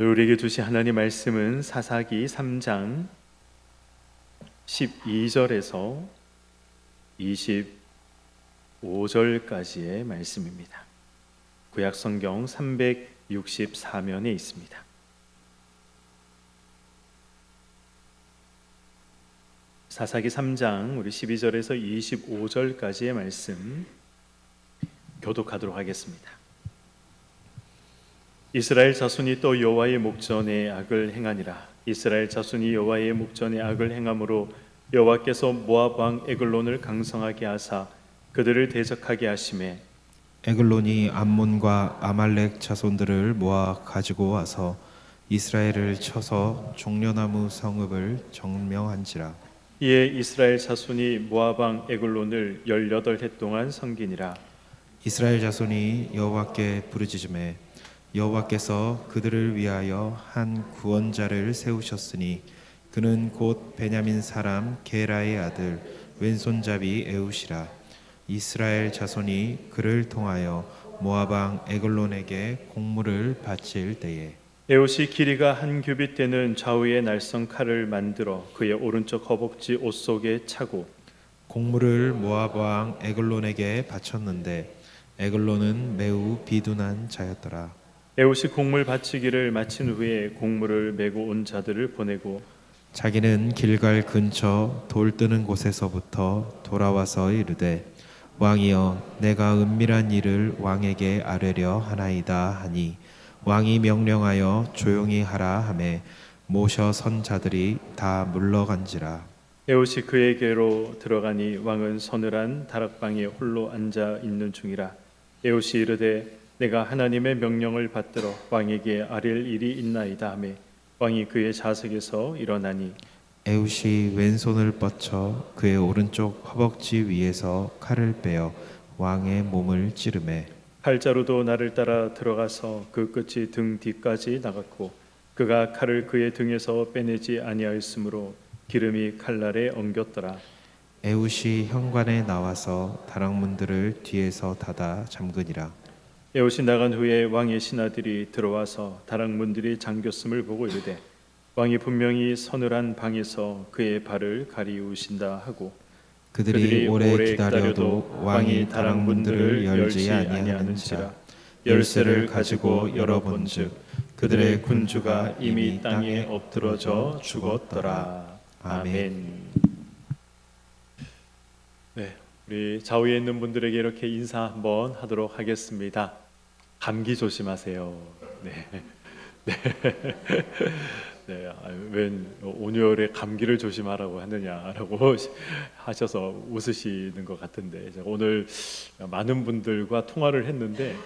우리에게 주신 하나님 말씀은 사사기 3장 12절에서 25절까지의 말씀입니다. 구약 성경 364면에 있습니다. 사사기 3장 우리 12절에서 25절까지의 말씀 교독하도록 하겠습니다. 이스라엘 자손이 또 여호와의 목전에 악을 행하니라. 이스라엘 자손이 여호와의 목전에 악을 행함으로 여호와께서 모압 왕 에글론을 강성하게 하사 그들을 대적하게 하시매 에글론이 암몬과 아말렉 자손들을 모아 가지고 와서 이스라엘을 쳐서 종려나무 성읍을 점령한지라. 이에 이스라엘 자손이 모압 왕 에글론을 18해 동안 섬기니라. 이스라엘 자손이 여호와께 부르짖음에 여호와께서 그들을 위하여 한 구원자를 세우셨으니 그는 곧 베냐민 사람 게라의 아들 왼손잡이 에웃이라. 이스라엘 자손이 그를 통하여 모압 왕 에글론에게 공물을 바칠 때에 에웃이 길이가 한 규빗 되는 좌우의 날성 칼을 만들어 그의 오른쪽 허벅지 옷 속에 차고 공물을 모압 왕 에글론에게 바쳤는데 에글론은 매우 비둔한 자였더라. 에웃이 곡물 바치기를 마친 후에 곡물을 메고 온 자들을 보내고 자기는 길갈 근처 돌 뜨는 곳에서부터 돌아와서 이르되 왕이여 내가 은밀한 일을 왕에게 아뢰려 하나이다 하니 왕이 명령하여 조용히 하라 하매 모셔 선 자들이 다 물러간지라. 에웃이 그에게로 들어가니 왕은 서늘한 다락방에 홀로 앉아 있는 중이라. 에웃이 이르되 내가 하나님의 명령을 받들어 왕에게 아뢰 일이 있나이다 하매 왕이 그의 좌석에서 일어나니 에웃이 왼손을 뻗쳐 그의 오른쪽 허벅지 위에서 칼을 빼어 왕의 몸을 찌르매 칼자루도 나를 따라 들어가서 그 끝이 등 뒤까지 나갔고 그가 칼을 그의 등에서 빼내지 아니하였으므로 기름이 칼날에 엉겼더라. 에웃이 현관에 나와서 다락문들을 뒤에서 닫아 잠그니라. 에웃이 나간 후에 왕의 신하들이 들어와서 다락문들이 잠겼음을 보고 이르되 왕이 분명히 서늘한 방에서 그의 발을 가리우신다 하고 그들이 오래 기다려도 왕이 다락문들을 열지 아니하는지라. 열쇠를 가지고 열어본즉 그들의 군주가 이미 땅에 엎드러져 죽었더라. 아멘. 네, 우리 좌우에 있는 분들에게 이렇게 인사 한번 하도록 하겠습니다. 감기 조심하세요. 네, 네, 네. 웬 온열에 감기를 조심하라고 하느냐라고 하셔서 웃으시는 것 같은데 제가 오늘 많은 분들과 통화를 했는데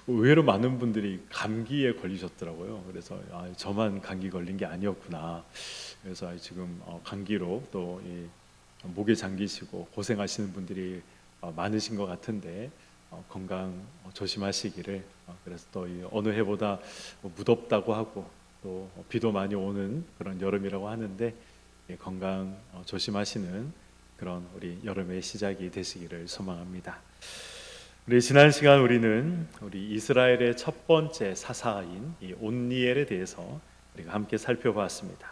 의외로 많은 분들이 감기에 걸리셨더라고요. 그래서 저만 감기 걸린 게 아니었구나. 그래서 지금 감기로 또 이 목에 잠기시고 고생하시는 분들이 많으신 것 같은데 건강 조심하시기를. 그래서 또 어느 해보다 무덥다고 하고 또 비도 많이 오는 그런 여름이라고 하는데 건강 조심하시는 그런 우리 여름의 시작이 되시기를 소망합니다. 우리 지난 시간 우리는 우리 이스라엘의 첫 번째 사사인 이 온니엘에 대해서 우리가 함께 살펴보았습니다.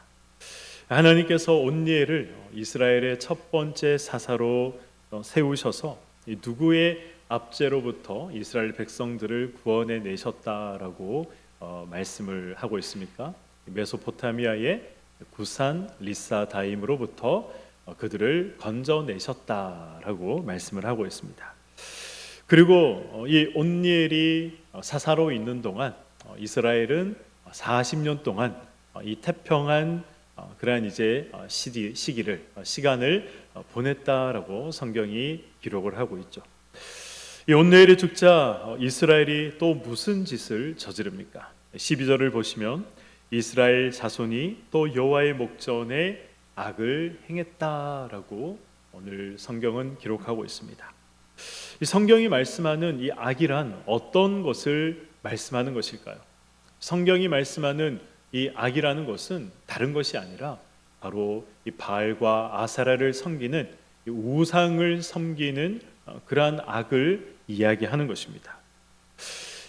하나님께서 온니엘을 이스라엘의 첫 번째 사사로 세우셔서 누구의 압제로부터 이스라엘 백성들을 구원해 내셨다라고 말씀을 하고 있습니까? 메소포타미아의 구산 리사다임으로부터 그들을 건져내셨다라고 말씀을 하고 있습니다. 그리고 이 온니엘이 사사로 있는 동안 이스라엘은 40년 동안 이 태평한 그러한 이제 시간을 보냈다라고 성경이 기록을 하고 있죠. 이 온니엘이 죽자 이스라엘이 또 무슨 짓을 저지릅니까? 12절을 보시면 이스라엘 자손이 또 여호와의 목전에 악을 행했다라고 오늘 성경은 기록하고 있습니다. 이 성경이 말씀하는 이 악이란 어떤 것을 말씀하는 것일까요? 성경이 말씀하는 이 악이라는 것은 다른 것이 아니라 바로 이 바알과 아사라를 섬기는 이 우상을 섬기는 그러한 악을 이야기하는 것입니다.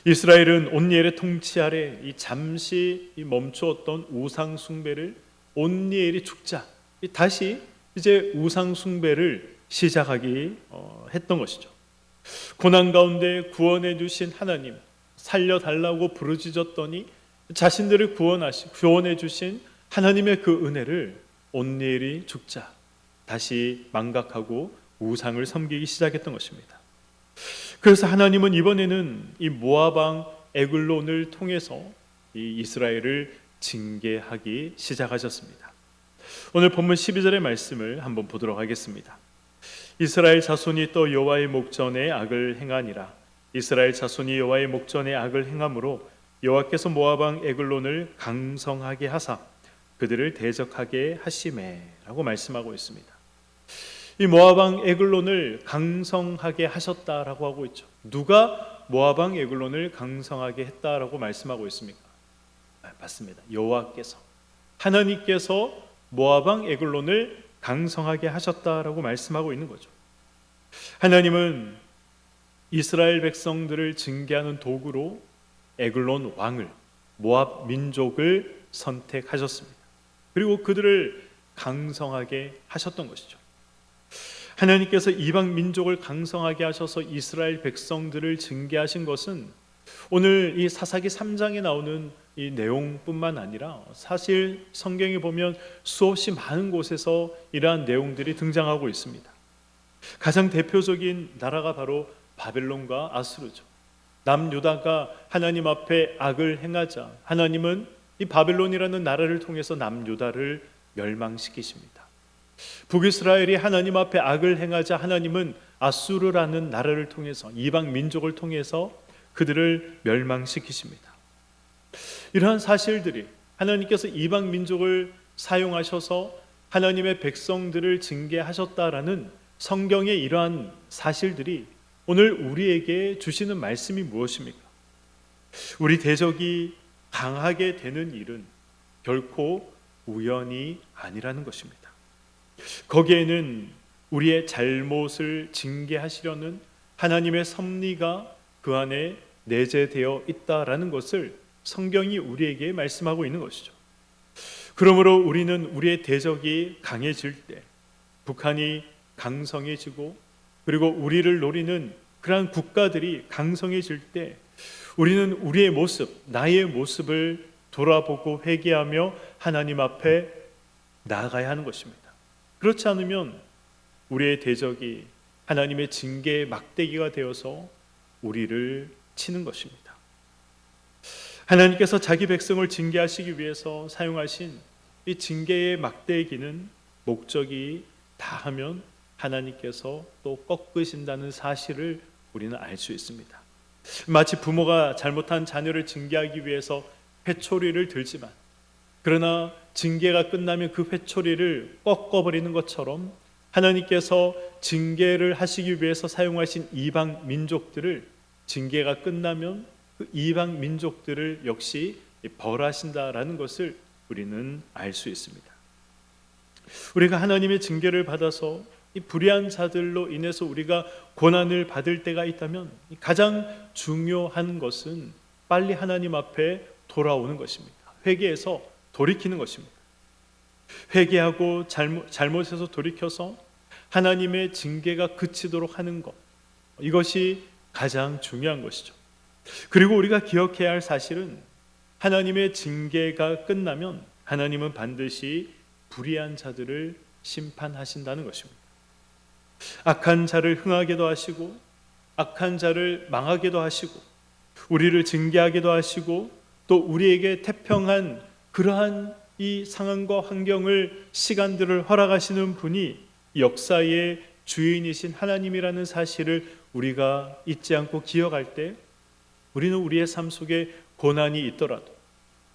이스라엘은 온니엘의 통치 아래 이 잠시 멈추었던 우상 숭배를 온니엘이 죽자 다시 이제 우상 숭배를 시작하기 했던 것이죠. 고난 가운데 구원해 주신 하나님 살려달라고 부르짖었더니 자신들을 구원해 주신 하나님의 그 은혜를 온니엘이 죽자 다시 망각하고 우상을 섬기기 시작했던 것입니다. 그래서 하나님은 이번에는 이 모압 왕 에글론을 통해서 이 이스라엘을 징계하기 시작하셨습니다. 오늘 본문 12절의 말씀을 한번 보도록 하겠습니다. 이스라엘 자손이 또 여호와의 목전에 악을 행하니라. 이스라엘 자손이 여호와의 목전에 악을 행함으로 여호와께서 모압 왕 에글론을 강성하게 하사 그들을 대적하게 하시매라고 말씀하고 있습니다. 이 모압 왕 에글론을 강성하게 하셨다라고 하고 있죠. 누가 모압 왕 에글론을 강성하게 했다라고 말씀하고 있습니까? 맞습니다. 여호와께서, 하나님께서 모압 왕 에글론을 강성하게 하셨다라고 말씀하고 있는 거죠. 하나님은 이스라엘 백성들을 징계하는 도구로 에글론 왕을, 모압 민족을 선택하셨습니다. 그리고 그들을 강성하게 하셨던 것이죠. 하나님께서 이방 민족을 강성하게 하셔서 이스라엘 백성들을 징계하신 것은 오늘 이 사사기 3장에 나오는 이 내용뿐만 아니라 사실 성경에 보면 수없이 많은 곳에서 이러한 내용들이 등장하고 있습니다. 가장 대표적인 나라가 바로 바벨론과 아수르죠. 남유다가 하나님 앞에 악을 행하자 하나님은 이 바벨론이라는 나라를 통해서 남유다를 멸망시키십니다. 북이스라엘이 하나님 앞에 악을 행하자 하나님은 아수르라는 나라를 통해서 이방 민족을 통해서 그들을 멸망시키십니다. 이러한 사실들이 하나님께서 이방 민족을 사용하셔서 하나님의 백성들을 징계하셨다라는 성경의 이러한 사실들이 오늘 우리에게 주시는 말씀이 무엇입니까? 우리 대적이 강하게 되는 일은 결코 우연이 아니라는 것입니다. 거기에는 우리의 잘못을 징계하시려는 하나님의 섭리가 그 안에 내재되어 있다라는 것을 성경이 우리에게 말씀하고 있는 것이죠. 그러므로 우리는 우리의 대적이 강해질 때, 북한이 강성해지고 그리고 우리를 노리는 그러한 국가들이 강성해질 때 우리는 우리의 모습, 나의 모습을 돌아보고 회개하며 하나님 앞에 나아가야 하는 것입니다. 그렇지 않으면 우리의 대적이 하나님의 징계의 막대기가 되어서 우리를 치는 것입니다. 하나님께서 자기 백성을 징계하시기 위해서 사용하신 이 징계의 막대기는 목적이 다하면 하나님께서 또 꺾으신다는 사실을 우리는 알 수 있습니다. 마치 부모가 잘못한 자녀를 징계하기 위해서 회초리를 들지만 그러나 징계가 끝나면 그 회초리를 꺾어버리는 것처럼 하나님께서 징계를 하시기 위해서 사용하신 이방 민족들을 징계가 끝나면 그 이방 민족들을 역시 벌하신다라는 것을 우리는 알 수 있습니다. 우리가 하나님의 징계를 받아서 이 불의한 자들로 인해서 우리가 고난을 받을 때가 있다면 가장 중요한 것은 빨리 하나님 앞에 돌아오는 것입니다. 회개해서 돌이키는 것입니다. 회개하고 잘못해서 돌이켜서 하나님의 징계가 그치도록 하는 것, 이것이 가장 중요한 것이죠. 그리고 우리가 기억해야 할 사실은 하나님의 징계가 끝나면 하나님은 반드시 불의한 자들을 심판하신다는 것입니다. 악한 자를 흥하게도 하시고 악한 자를 망하게도 하시고 우리를 징계하게도 하시고 또 우리에게 태평한 그러한 이 상황과 환경을 시간들을 허락하시는 분이 역사의 주인이신 하나님이라는 사실을 우리가 잊지 않고 기억할 때 우리는 우리의 삶 속에 고난이 있더라도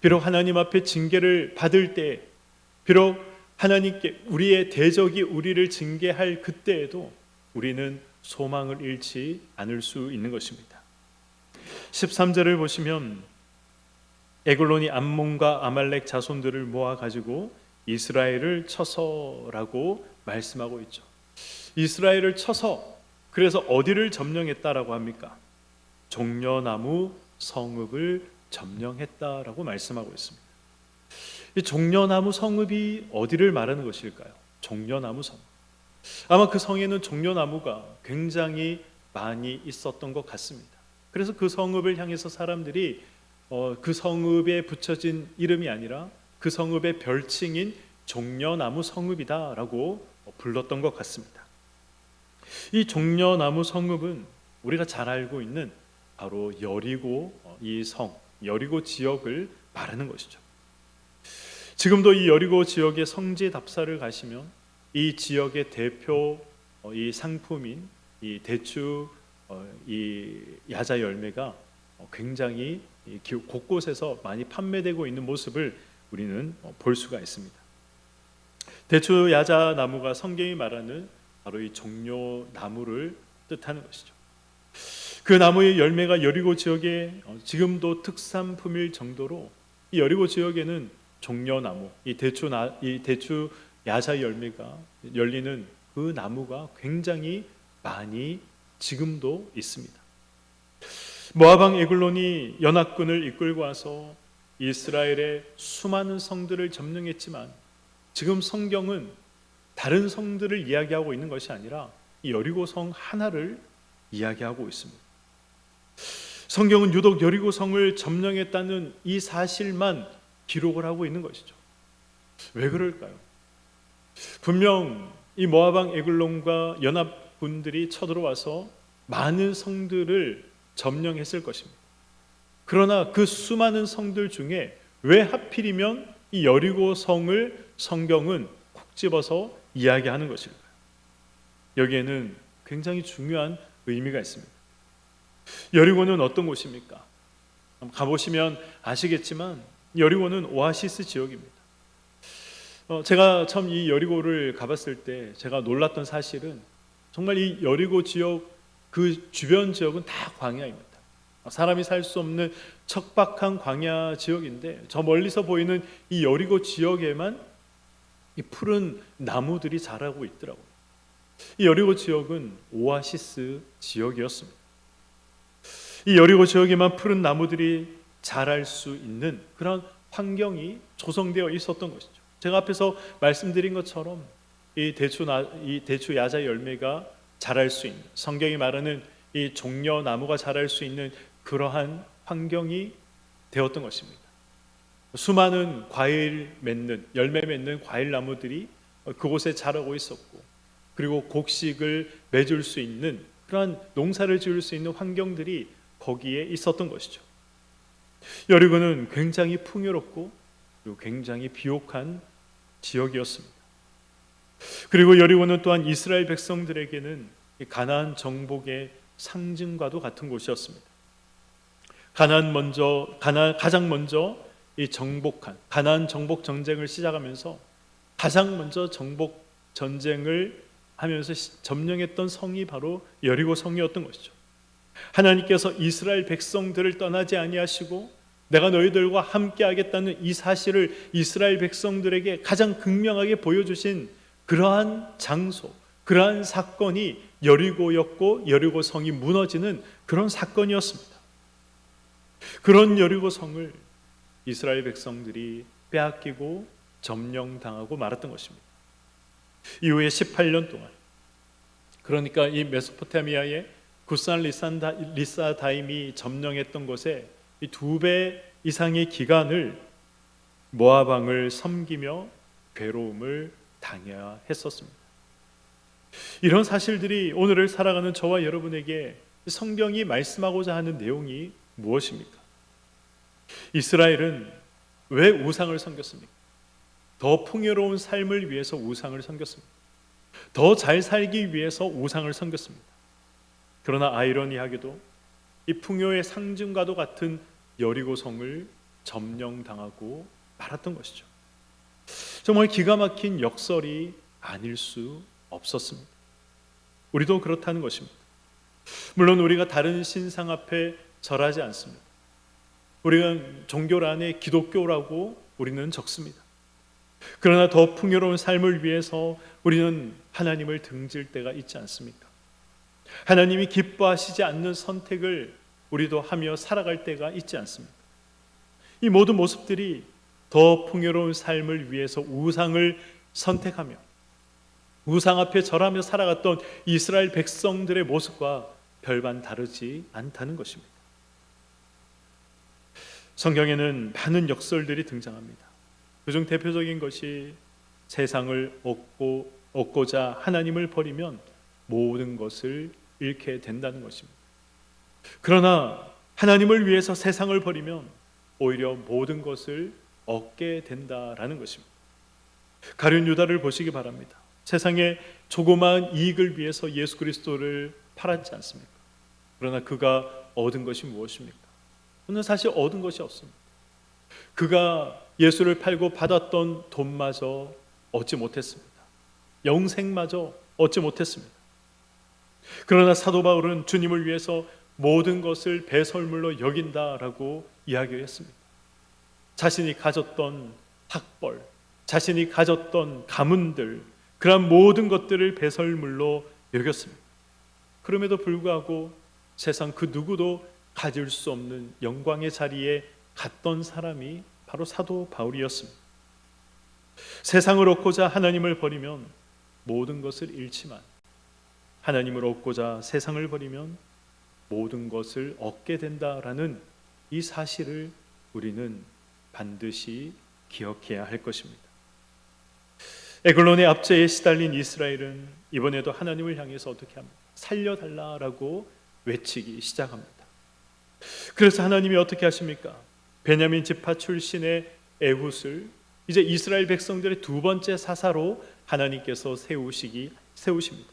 비록 하나님 앞에 징계를 받을 때 비록 하나님께 우리의 대적이 우리를 징계할 그때에도 우리는 소망을 잃지 않을 수 있는 것입니다. 13절을 보시면 에글론이 암몬과 아말렉 자손들을 모아가지고 이스라엘을 쳐서라고 말씀하고 있죠. 이스라엘을 쳐서 그래서 어디를 점령했다라고 합니까? 종려나무 성읍을 점령했다라고 말씀하고 있습니다. 이 종려나무 성읍이 어디를 말하는 것일까요? 종려나무 성. 아마 그 성에는 종려나무가 굉장히 많이 있었던 것 같습니다. 그래서 그 성읍을 향해서 사람들이 그 성읍에 붙여진 이름이 아니라 그 성읍의 별칭인 종려나무 성읍이다라고 불렀던 것 같습니다. 이 종려나무 성읍은 우리가 잘 알고 있는 바로 여리고 이 성, 여리고 지역을 말하는 것이죠. 지금도 이 여리고 지역의 성지 답사를 가시면 이 지역의 대표 이 상품인 이 대추 이 야자 열매가 굉장히 곳곳에서 많이 판매되고 있는 모습을 우리는 볼 수가 있습니다. 대추 야자 나무가 성경이 말하는 바로 이 종려 나무를 뜻하는 것이죠. 그 나무의 열매가 여리고 지역에 지금도 특산품일 정도로 이 여리고 지역에는 종려나무, 이 대추 야자 열매가 열리는 그 나무가 굉장히 많이 지금도 있습니다. 모압 왕 에글론이 연합군을 이끌고 와서 이스라엘의 수많은 성들을 점령했지만 지금 성경은 다른 성들을 이야기하고 있는 것이 아니라 이 여리고 성 하나를 이야기하고 있습니다. 성경은 유독 여리고 성을 점령했다는 이 사실만 기록을 하고 있는 것이죠. 왜 그럴까요? 분명 이 모압 왕 에글론과 연합군들이 쳐들어와서 많은 성들을 점령했을 것입니다. 그러나 그 수많은 성들 중에 왜 하필이면 이 여리고 성을 성경은 콕 집어서 이야기하는 것일까요? 여기에는 굉장히 중요한 의미가 있습니다. 여리고는 어떤 곳입니까? 가보시면 아시겠지만 여리고는 오아시스 지역입니다. 제가 처음 이 여리고를 가봤을 때 제가 놀랐던 사실은 정말 이 여리고 지역 그 주변 지역은 다 광야입니다. 사람이 살 수 없는 척박한 광야 지역인데 저 멀리서 보이는 이 여리고 지역에만 이 푸른 나무들이 자라고 있더라고요. 이 여리고 지역은 오아시스 지역이었습니다. 이 여리고 지역에만 푸른 나무들이 자랄 수 있는 그런 환경이 조성되어 있었던 것이죠. 제가 앞에서 말씀드린 것처럼 이 대추 야자 열매가 자랄 수 있는, 성경이 말하는 이 종려나무가 자랄 수 있는 그러한 환경이 되었던 것입니다. 수많은 과일 맺는, 열매 맺는 과일 나무들이 그곳에 자라고 있었고, 그리고 곡식을 맺을 수 있는 그러한 농사를 지을 수 있는 환경들이 거기에 있었던 것이죠. 여리고는 굉장히 풍요롭고 그리고 굉장히 비옥한 지역이었습니다. 그리고 여리고는 또한 이스라엘 백성들에게는 가나안 정복의 상징과도 같은 곳이었습니다. 가장 먼저 이 가나안 정복 전쟁을 시작하면서 가장 먼저 정복 전쟁을 하면서 점령했던 성이 바로 여리고 성이었던 것이죠. 하나님께서 이스라엘 백성들을 떠나지 아니하시고 내가 너희들과 함께 하겠다는 이 사실을 이스라엘 백성들에게 가장 극명하게 보여주신 그러한 장소, 그러한 사건이 여리고였고 여리고 성이 무너지는 그런 사건이었습니다. 그런 여리고 성을 이스라엘 백성들이 빼앗기고 점령당하고 말았던 것입니다. 이후에 18년 동안, 그러니까 이 메소포타미아의 구산 리사다임이 점령했던 곳에 이 2배 이상의 기간을 모압 왕을 섬기며 괴로움을 당해야 했었습니다. 이런 사실들이 오늘을 살아가는 저와 여러분에게 성경이 말씀하고자 하는 내용이 무엇입니까? 이스라엘은 왜 우상을 섬겼습니까? 더 풍요로운 삶을 위해서 우상을 섬겼습니다. 더 잘 살기 위해서 우상을 섬겼습니다. 그러나 아이러니하게도 이 풍요의 상징과도 같은 여리고성을 점령당하고 말았던 것이죠. 정말 기가 막힌 역설이 아닐 수 없었습니다. 우리도 그렇다는 것입니다. 물론 우리가 다른 신상 앞에 절하지 않습니다. 우리가 종교란에 기독교라고 우리는 적습니다. 그러나 더 풍요로운 삶을 위해서 우리는 하나님을 등질 때가 있지 않습니까? 하나님이 기뻐하시지 않는 선택을 우리도 하며 살아갈 때가 있지 않습니까? 이 모든 모습들이 더 풍요로운 삶을 위해서 우상을 선택하며 우상 앞에 절하며 살아갔던 이스라엘 백성들의 모습과 별반 다르지 않다는 것입니다. 성경에는 많은 역설들이 등장합니다. 그중 대표적인 것이 세상을 얻고자 하나님을 버리면 모든 것을 잃게 된다는 것입니다. 그러나 하나님을 위해서 세상을 버리면 오히려 모든 것을 얻게 된다라는 것입니다. 가룟 유다를 보시기 바랍니다. 세상의 조그마한 이익을 위해서 예수 그리스도를 팔았지 않습니까? 그러나 그가 얻은 것이 무엇입니까? 그는 사실 얻은 것이 없습니다. 그가 예수를 팔고 받았던 돈마저 얻지 못했습니다. 영생마저 얻지 못했습니다. 그러나 사도 바울은 주님을 위해서 모든 것을 배설물로 여긴다라고 이야기했습니다. 자신이 가졌던 학벌, 자신이 가졌던 가문들, 그런 모든 것들을 배설물로 여겼습니다. 그럼에도 불구하고 세상 그 누구도 가질 수 없는 영광의 자리에 갔던 사람이 바로 사도 바울이었습니다. 세상을 얻고자 하나님을 버리면 모든 것을 잃지만 하나님을 얻고자 세상을 버리면 모든 것을 얻게 된다라는 이 사실을 우리는 반드시 기억해야 할 것입니다. 에글론의 압제에 시달린 이스라엘은 이번에도 하나님을 향해서 어떻게 합니까? 살려달라라고 외치기 시작합니다. 그래서 하나님이 어떻게 하십니까? 베냐민 지파 출신의 에훗을 이제 이스라엘 백성들의 두 번째 사사로 하나님께서 세우십니다.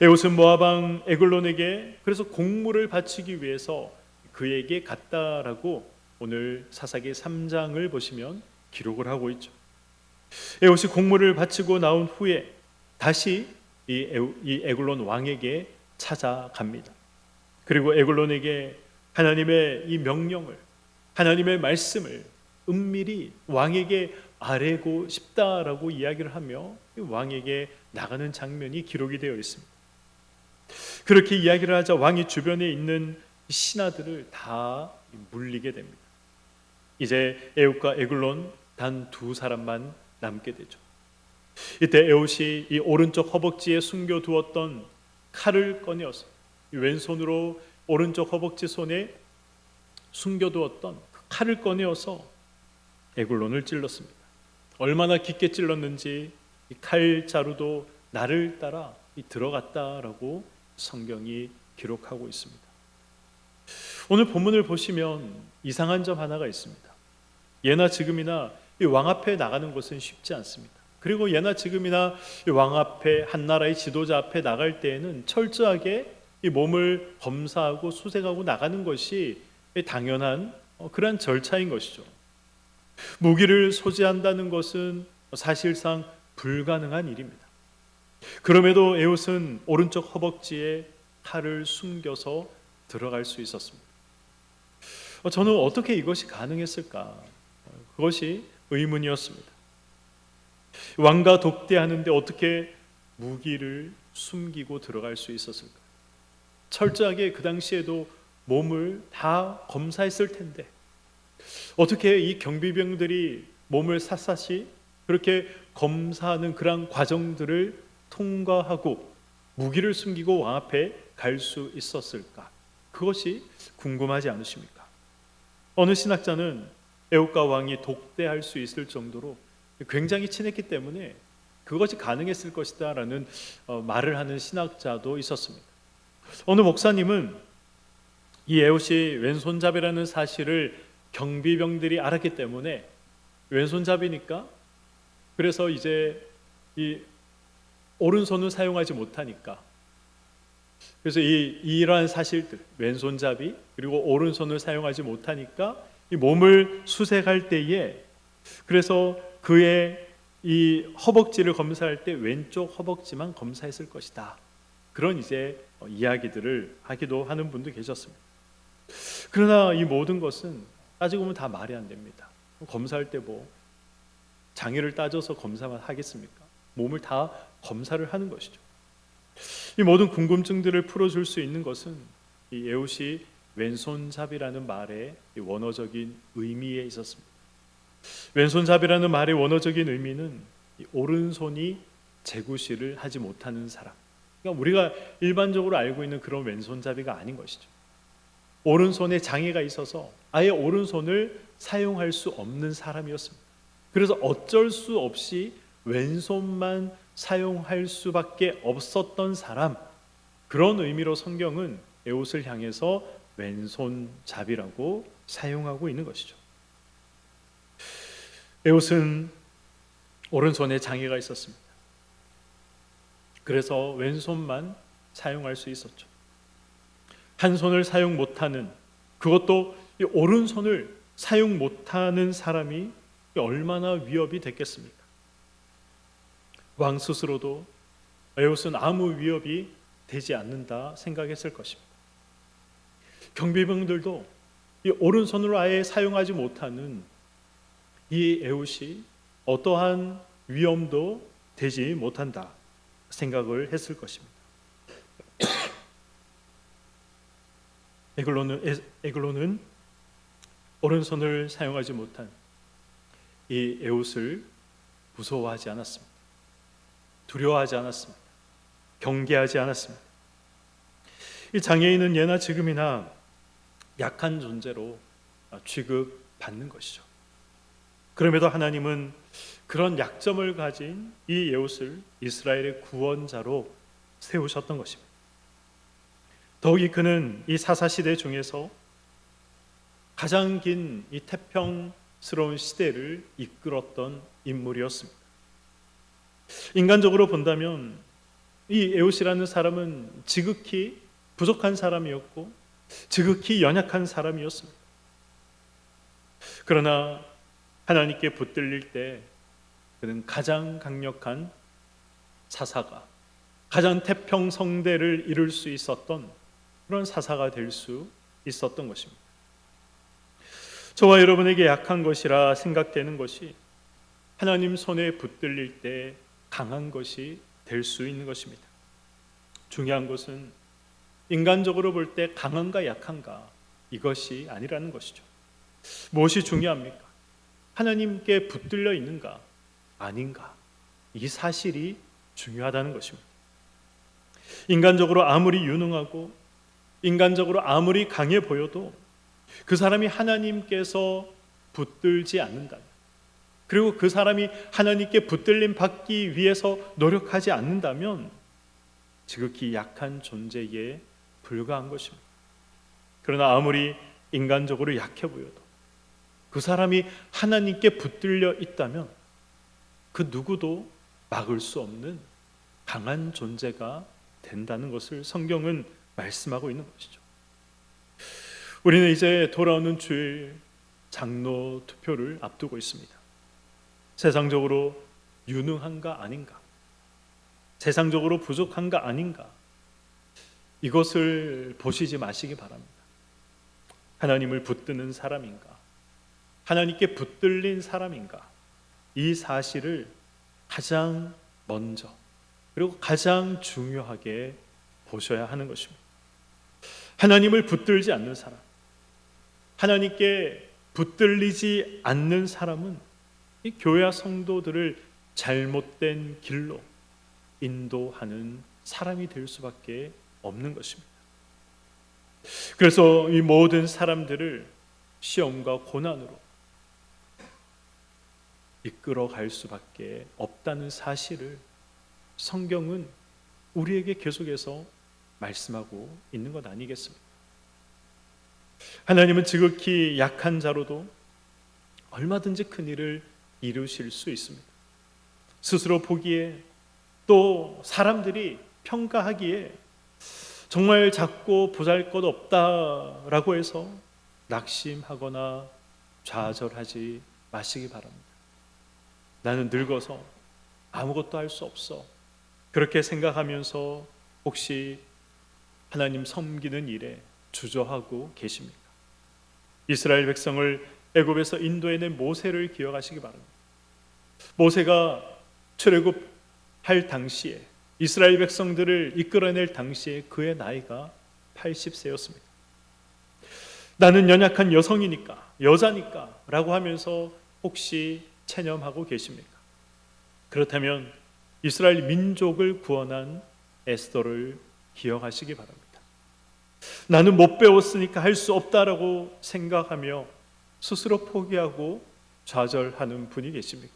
에훗은 모압 왕 에글론에게 그래서 공물을 바치기 위해서 그에게 갔다라고 오늘 사사기 3장을 보시면 기록을 하고 있죠. 에훗이 공물을 바치고 나온 후에 다시 이 에글론 왕에게 찾아갑니다. 그리고 에글론에게 하나님의 이 명령을, 하나님의 말씀을 은밀히 왕에게 아뢰고 싶다라고 이야기를 하며 왕에게 나가는 장면이 기록이 되어 있습니다. 그렇게 이야기를 하자 왕이 주변에 있는 신하들을 다 물리게 됩니다. 이제 에훗과 에글론 단 두 사람만 남게 되죠. 이때 에훗이 이 오른쪽 허벅지에 숨겨두었던 칼을 꺼내어서 왼손으로 오른쪽 허벅지 손에 숨겨두었던 칼을 꺼내어서 에글론을 찔렀습니다. 얼마나 깊게 찔렀는지 이 칼자루도 나를 따라 들어갔다라고 성경이 기록하고 있습니다. 오늘 본문을 보시면 이상한 점 하나가 있습니다. 예나 지금이나 이 왕 앞에 나가는 것은 쉽지 않습니다. 그리고 예나 지금이나 이 왕 앞에 한 나라의 지도자 앞에 나갈 때에는 철저하게 이 몸을 검사하고 수색하고 나가는 것이 당연한 그러한 절차인 것이죠. 무기를 소지한다는 것은 사실상 불가능한 일입니다. 그럼에도 에훗은 오른쪽 허벅지에 칼을 숨겨서 들어갈 수 있었습니다. 저는 어떻게 이것이 가능했을까? 그것이 의문이었습니다. 왕과 독대하는데 어떻게 무기를 숨기고 들어갈 수 있었을까? 철저하게 그 당시에도 몸을 다 검사했을 텐데 어떻게 이 경비병들이 몸을 샅샅이 그렇게 검사하는 그런 과정들을 통과하고 무기를 숨기고 왕 앞에 갈 수 있었을까? 그것이 궁금하지 않으십니까? 어느 신학자는 에훗과 왕이 독대할 수 있을 정도로 굉장히 친했기 때문에 그것이 가능했을 것이다 라는 말을 하는 신학자도 있었습니다. 어느 목사님은 이 에훗이 왼손잡이라는 사실을 경비병들이 알았기 때문에 왼손잡이니까 그래서 이제 이 오른손을 사용하지 못하니까 그래서 이러한 사실들 왼손잡이 그리고 오른손을 사용하지 못하니까 이 몸을 수색할 때에 그래서 그의 이 허벅지를 검사할 때 왼쪽 허벅지만 검사했을 것이다. 그런 이제 이야기들을 하기도 하는 분도 계셨습니다. 그러나 이 모든 것은 따지고 보면 다 말이 안 됩니다. 검사할 때 뭐 장애를 따져서 검사만 하겠습니까? 몸을 다 검사를 하는 것이죠. 이 모든 궁금증들을 풀어줄 수 있는 것은 이 에웃이 왼손잡이라는 말의 원어적인 의미에 있었습니다. 왼손잡이라는 말의 원어적인 의미는 이 오른손이 제구실을 하지 못하는 사람. 그러니까 우리가 일반적으로 알고 있는 그런 왼손잡이가 아닌 것이죠. 오른손에 장애가 있어서 아예 오른손을 사용할 수 없는 사람이었습니다. 그래서 어쩔 수 없이 왼손만 사용할 수밖에 없었던 사람, 그런 의미로 성경은 에웃을 향해서 왼손잡이라고 사용하고 있는 것이죠. 에웃은 오른손에 장애가 있었습니다. 그래서 왼손만 사용할 수 있었죠. 한 손을 사용 못하는, 그것도 이 오른손을 사용 못하는 사람이 얼마나 위협이 됐겠습니까? 왕 스스로도 에웃은 아무 위협이 되지 않는다 생각했을 것입니다. 경비병들도 이 오른손으로 아예 사용하지 못하는 이 에웃이 어떠한 위험도 되지 못한다 생각을 했을 것입니다. 에글론은 오른손을 사용하지 못한 이 에웃을 무서워하지 않았습니다. 두려워하지 않았습니다. 경계하지 않았습니다. 이 장애인은 예나 지금이나 약한 존재로 취급받는 것이죠. 그럼에도 하나님은 그런 약점을 가진 이 에웃을 이스라엘의 구원자로 세우셨던 것입니다. 더욱이 그는 이 사사시대 중에서 가장 긴 이 태평스러운 시대를 이끌었던 인물이었습니다. 인간적으로 본다면 이 에웃이라는 사람은 지극히 부족한 사람이었고 지극히 연약한 사람이었습니다. 그러나 하나님께 붙들릴 때 그는 가장 강력한 사사가, 가장 태평성대를 이룰 수 있었던 그런 사사가 될 수 있었던 것입니다. 저와 여러분에게 약한 것이라 생각되는 것이 하나님 손에 붙들릴 때 강한 것이 될 수 있는 것입니다. 중요한 것은 인간적으로 볼 때 강한가 약한가 이것이 아니라는 것이죠. 무엇이 중요합니까? 하나님께 붙들려 있는가 아닌가, 이 사실이 중요하다는 것입니다. 인간적으로 아무리 유능하고 인간적으로 아무리 강해 보여도 그 사람이 하나님께서 붙들지 않는다면, 그리고 그 사람이 하나님께 붙들림 받기 위해서 노력하지 않는다면 지극히 약한 존재에 불과한 것입니다. 그러나 아무리 인간적으로 약해 보여도 그 사람이 하나님께 붙들려 있다면 그 누구도 막을 수 없는 강한 존재가 된다는 것을 성경은 말씀하고 있는 것이죠. 우리는 이제 돌아오는 주일 장로 투표를 앞두고 있습니다. 세상적으로 유능한가 아닌가, 세상적으로 부족한가 아닌가, 이것을 보시지 마시기 바랍니다. 하나님을 붙드는 사람인가, 하나님께 붙들린 사람인가, 이 사실을 가장 먼저 그리고 가장 중요하게 보셔야 하는 것입니다. 하나님을 붙들지 않는 사람, 하나님께 붙들리지 않는 사람은 이 교회 성도들을 잘못된 길로 인도하는 사람이 될 수밖에 없는 것입니다. 그래서 이 모든 사람들을 시험과 고난으로 이끌어갈 수밖에 없다는 사실을 성경은 우리에게 계속해서 말씀하고 있는 것 아니겠습니까? 하나님은 지극히 약한 자로도 얼마든지 큰 일을 이루실 수 있습니다. 스스로 보기에, 또 사람들이 평가하기에 정말 작고 보잘것없다라고 해서 낙심하거나 좌절하지 마시기 바랍니다. 나는 늙어서 아무것도 할 수 없어, 그렇게 생각하면서 혹시 하나님 섬기는 일에 주저하고 계십니까? 이스라엘 백성을 애굽에서 인도해낸 모세를 기억하시기 바랍니다. 모세가 출애굽할 당시에, 이스라엘 백성들을 이끌어낼 당시에 그의 나이가 80세였습니다. 나는 연약한 여성이니까, 여자니까 라고 하면서 혹시 체념하고 계십니까? 그렇다면 이스라엘 민족을 구원한 에스더를 기억하시기 바랍니다. 나는 못 배웠으니까 할 수 없다라고 생각하며 스스로 포기하고 좌절하는 분이 계십니까?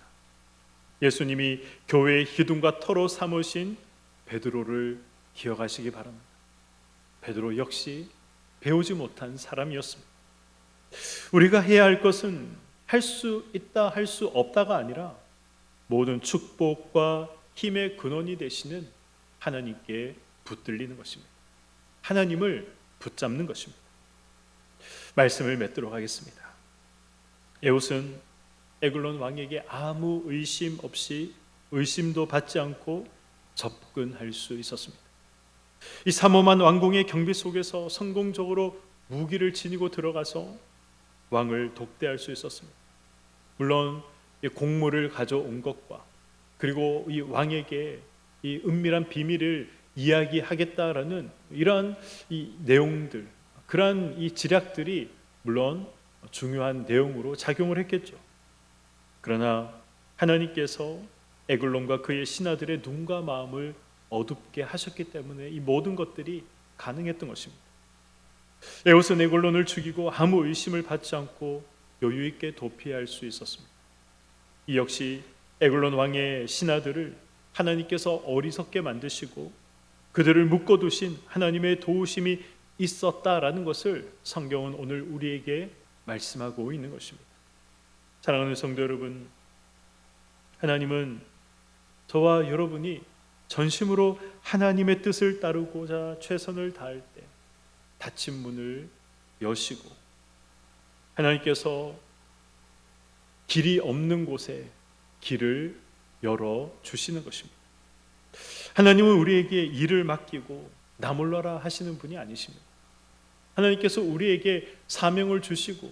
예수님이 교회의 기둥과 터로 삼으신 베드로를 기억하시기 바랍니다. 베드로 역시 배우지 못한 사람이었습니다. 우리가 해야 할 것은 할 수 있다, 할 수 없다가 아니라 모든 축복과 힘의 근원이 되시는 하나님께 붙들리는 것입니다. 하나님을 붙잡는 것입니다. 말씀을 맺도록 하겠습니다. 에웃은 에글론 왕에게 아무 의심 없이, 의심도 받지 않고 접근할 수 있었습니다. 이 삼엄한 왕궁의 경비 속에서 성공적으로 무기를 지니고 들어가서 왕을 독대할 수 있었습니다. 물론 이 곡물을 가져온 것과 그리고 이 왕에게 이 은밀한 비밀을 이야기하겠다라는 이러한 이 내용들, 그러한 이 지략들이 물론 중요한 내용으로 작용을 했겠죠. 그러나 하나님께서 에글론과 그의 신하들의 눈과 마음을 어둡게 하셨기 때문에 이 모든 것들이 가능했던 것입니다. 에웃은 에글론을 죽이고 아무 의심을 받지 않고 여유 있게 도피할 수 있었습니다. 이 역시 에글론 왕의 신하들을 하나님께서 어리석게 만드시고 그들을 묶어두신 하나님의 도우심이 있었다라는 것을 성경은 오늘 우리에게 말씀하고 있는 것입니다. 사랑하는 성도 여러분, 하나님은 저와 여러분이 전심으로 하나님의 뜻을 따르고자 최선을 다할 때 닫힌 문을 여시고 하나님께서 길이 없는 곳에 길을 열어 주시는 것입니다. 하나님은 우리에게 일을 맡기고 나 몰라라 하시는 분이 아니십니다. 하나님께서 우리에게 사명을 주시고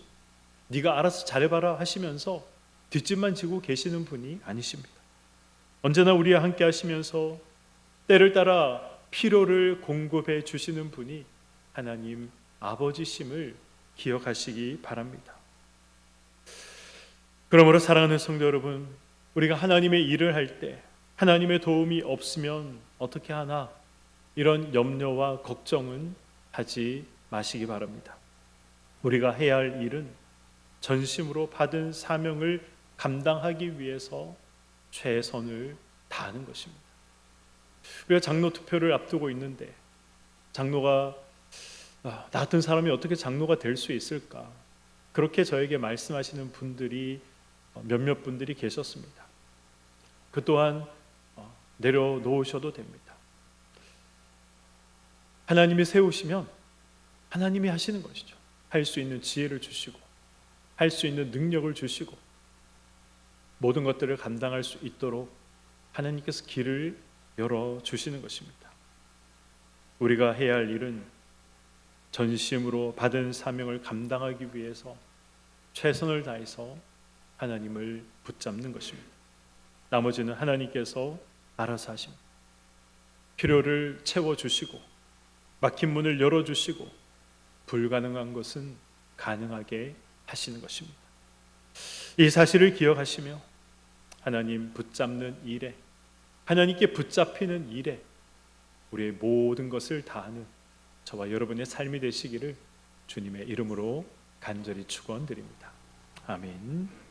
네가 알아서 잘해봐라 하시면서 뒷짐만 지고 계시는 분이 아니십니다. 언제나 우리와 함께 하시면서 때를 따라 필요를 공급해 주시는 분이 하나님 아버지심을 기억하시기 바랍니다. 그러므로 사랑하는 성도 여러분, 우리가 하나님의 일을 할 때 하나님의 도움이 없으면 어떻게 하나 이런 염려와 걱정은 하지 마시기 바랍니다. 우리가 해야 할 일은 전심으로 받은 사명을 감당하기 위해서 최선을 다하는 것입니다. 우리가 장로 투표를 앞두고 있는데 장로가 나 같은 사람이 어떻게 장로가 될 수 있을까? 그렇게 저에게 말씀하시는 분들이 몇몇 분들이 계셨습니다. 그 또한 내려놓으셔도 됩니다. 하나님이 세우시면 하나님이 하시는 것이죠. 할 수 있는 지혜를 주시고 할 수 있는 능력을 주시고 모든 것들을 감당할 수 있도록 하나님께서 길을 열어주시는 것입니다. 우리가 해야 할 일은 전심으로 받은 사명을 감당하기 위해서 최선을 다해서 하나님을 붙잡는 것입니다. 나머지는 하나님께서 알아서 하십니다. 필요를 채워주시고 막힌 문을 열어주시고 불가능한 것은 가능하게 하시는 것입니다. 이 사실을 기억하시며 하나님 붙잡는 일에, 하나님께 붙잡히는 일에 우리의 모든 것을 다하는 저와 여러분의 삶이 되시기를 주님의 이름으로 간절히 축원드립니다. 아멘.